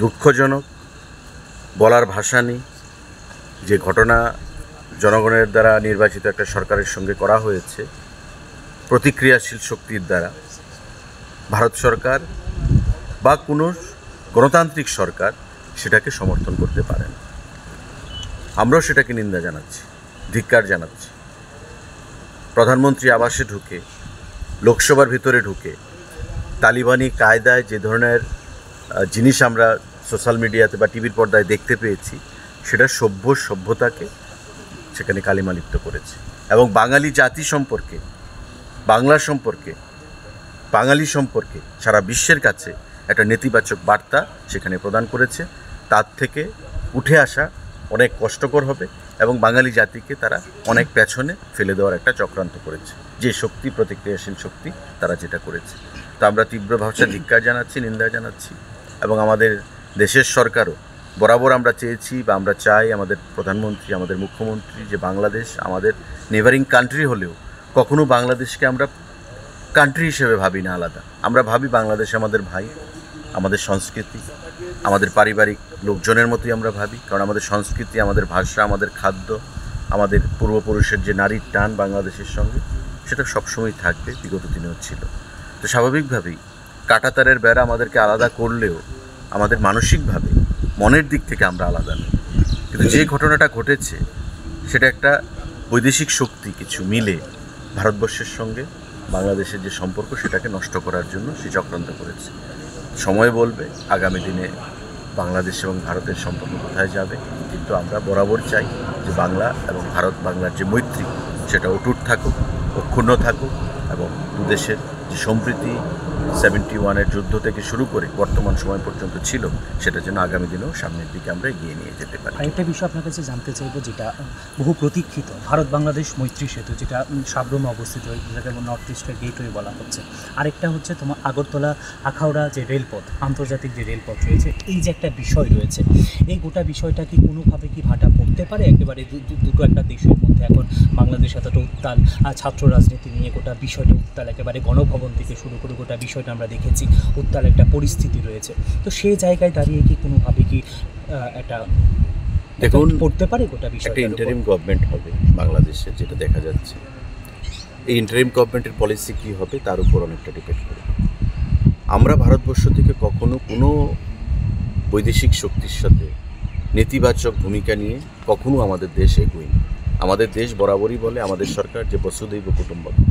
দুঃখজনক, বলার ভাষা নেই। যে ঘটনা জনগণের দ্বারা নির্বাচিত একটা সরকারের সঙ্গে করা হয়েছে প্রতিক্রিয়াশীল শক্তির দ্বারা, ভারত সরকার বা কোনো গণতান্ত্রিক সরকার সেটাকে সমর্থন করতে পারে না। আমরাও সেটাকে নিন্দা জানাচ্ছি, ধিক্কার জানাচ্ছি। প্রধানমন্ত্রী আবাসে ঢুকে, লোকসভার ভিতরে ঢুকে তালিবানি কায়দায় যে ধরনের জিনিস আমরা সোশ্যাল মিডিয়াতে বা টিভির পর্দায় দেখতে পেয়েছি, সেটা সভ্যতাকে সেখানে কালিমালিপ্ত করেছে এবং বাঙালি জাতি সম্পর্কে, বাংলা সম্পর্কে, বাঙালি সম্পর্কে সারা বিশ্বের কাছে একটা নেতিবাচক বার্তা সেখানে প্রদান করেছে। তার থেকে উঠে আসা অনেক কষ্টকর হবে এবং বাঙালি জাতিকে তারা অনেক পেছনে ফেলে দেওয়ার একটা চক্রান্ত করেছে। যে শক্তি, প্রতিক্রিয়াশীল শক্তি, তারা যেটা করেছে, তা আমরা তীব্র ভাষায় ধিক্কার জানাচ্ছি, নিন্দা জানাচ্ছি। এবং আমাদের দেশের সরকারও বরাবর আমরা চেয়েছি বা আমরা চাই, আমাদের প্রধানমন্ত্রী, আমাদের মুখ্যমন্ত্রী, যে বাংলাদেশ আমাদের নেভারিং কান্ট্রি হলেও কখনো বাংলাদেশকে আমরা কান্ট্রি হিসেবে ভাবি না আলাদা। আমরা ভাবি বাংলাদেশ আমাদের ভাই, আমাদের সংস্কৃতি, আমাদের পারিবারিক লোকজনের মতোই আমরা ভাবি। কারণ আমাদের সংস্কৃতি, আমাদের ভাষা, আমাদের খাদ্য, আমাদের পূর্বপুরুষের যে নারীর টান বাংলাদেশের সঙ্গে, সেটা সবসময় থাকবে, বিগত দিনেও ছিল। তো স্বাভাবিকভাবেই কাঁটাতারের বেড়া আমাদেরকে আলাদা করলেও আমাদের মানসিকভাবে, মনের দিক থেকে আমরা আলাদা নই। কিন্তু যে ঘটনাটা ঘটেছে সেটা একটা বৈদেশিক শক্তি কিছু মিলে ভারতবর্ষের সঙ্গে বাংলাদেশের যে সম্পর্ক, সেটাকে নষ্ট করার জন্য সে চক্রান্ত করেছে। সময় বলবে আগামী দিনে বাংলাদেশ এবং ভারতের সম্পর্ক কোথায় যাবে। কিন্তু আমরা বরাবর চাই যে বাংলা এবং ভারত বাংলার যে মৈত্রী, সেটা অটুট থাকুক, অক্ষুণ্ণ থাকুক এবং দুদেশের যে সম্প্রীতি 71-এর যুদ্ধ থেকে শুরু করে বর্তমান সময় পর্যন্ত ছিল, সেটা যেন আগামী দিনেও সামনের দিকে আমরা এগিয়ে নিয়ে যেতে পারি। আরেকটা বিষয় আপনার কাছে জানতে চাইব, যেটা বহু প্রতীক্ষিত ভারত বাংলাদেশ মৈত্রী সেতু, যেটা সাবরুমে অবস্থিত, যেটাকে নর্থ ইস্টের গেটওয়ে বলা হচ্ছে। আরেকটা হচ্ছে তোমার আগরতলা আখাউড়া যে রেলপথ, আন্তর্জাতিক যে রেলপথ রয়েছে, এই যে একটা বিষয় রয়েছে, এই গোটা বিষয়টা কি কোনোভাবে কি ভাটা পড়তে পারে? একেবারে দুটো একটা দেশের মধ্যে এখন বাংলাদেশ এতটা উত্তাল, ছাত্র রাজনীতি নিয়ে গোটা বিষয়টা উত্তাল, একেবারে গণভবন থেকে শুরু করে গোটা বিষয়টা আমরা দেখেছি উত্তাল একটা পরিস্থিতি রয়েছে। তো সেই জায়গায় দাঁড়িয়ে কি কোনোভাবে কি একটা দেখুন পড়তে পারে গোটা বিষয়টা? একটা ইন্টারিম গভর্নমেন্ট হবে বাংলাদেশে, যেটা দেখা যাচ্ছে। এই ইন্টারিম গভর্নমেন্টের পলিসি কী হবে তার উপর অনেকটা ডিপেন্ড করে। আমরা ভারতবর্ষ থেকে কখনো কোনো বৈদেশিক শক্তির সাথে নেতিবাচক ভূমিকা নিয়ে কখনো আমাদের দেশ এগোয়নি। আমাদের দেশ বরাবরই বলে, আমাদের সরকার, যে বসুধৈব কুটুম্বকম।